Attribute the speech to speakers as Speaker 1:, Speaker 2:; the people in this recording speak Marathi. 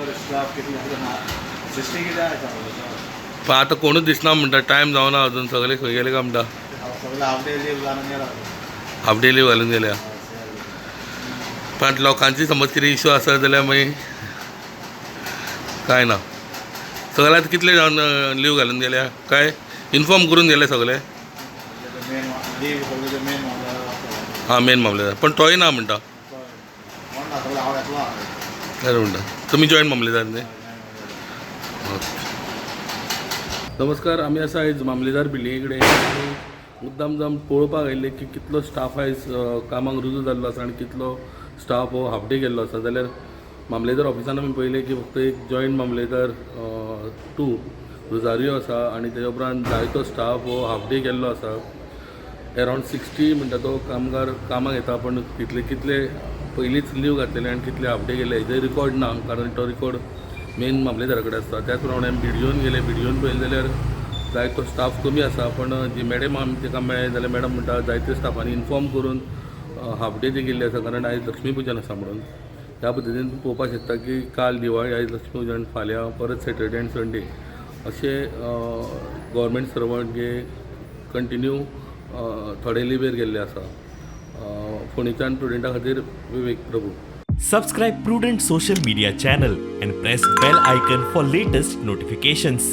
Speaker 1: सिस्टी किती आहे
Speaker 2: पण आता कोणूच दिसना म्हणटा टायम जावना अजून सगळे खंय गेले काय म्हणटा
Speaker 1: सगळं हाफ डे लीव जाणून गेला
Speaker 2: हाफ डे लीव घालून गेल्या पण लोकांची समज कितें इश्यू आसा जाल्यार मागीर काय ना सगळे आतां कितले जावन लीव घालून गेल्या काय इन्फॉर्म करून गेले सगळे
Speaker 1: मेन लीव सगळे मेन
Speaker 2: हां मेन मामलेदार पण तोय ना म्हणटा
Speaker 1: सगळं हांव येतलो
Speaker 2: काय म्हणटा तुमी जॉयंट मामलेदार न्ही नमस्कार आमी आसा आयज मामलेदार बिल्डिंगे कडेन मुद्दाम जावन पळोवपाक आयिल्ले की कितलो स्टाफ आयज कामाक रुजू जाल्लो आसा आनी कितलो स्टाफ हो हाफ डे गेल्लो आसा जाल्यार मामलेदार ऑफिसान आमी पळयलें की फक्त एक जॉयंट मामलेदार 2 रोजारियो आसा आनी तेच्या उपरांत जायतो स्टाफ हो हाफ डे गेल्लो आसा अरावंड 60 म्हणटा तो कामगार कामाक येता पण कितले पयलींच लीव घातलेले आनी कितले हाफ डे गेले हेजे रिकॉर्ड ना कारण तो रिकॉर्ड मेन मामलेदारा कडेन आसता त्याच प्रमाणे आमी बिडिओन गेले बिडिओन पळयलें जाल्यार जायतो स्टाफ कमी आसा पण जी मॅडम आमी ताका मेळ्ळे जाल्यार मॅडम म्हणटा जायत्या स्टाफांनी इन्फॉर्म करून हाफ डे ती गेल्ली आसा कारण आयज लक्ष्मी पुजन आसा म्हणून ह्या पद्दतीन तूं पळोवपाक शकता की काल दिवाळी आयज लक्ष्मी पुजन फाल्यां परत सॅटर्डे आनी संडे अशे गव्हर्मेंट सर्वंट जे कंटिन्यू थोडे लिवेर गेल्ले आसा फोंडेच्यान स्टुडंटा खातीर विवेक प्रभू
Speaker 3: Subscribe Prudent social media channel and press bell icon for latest notifications.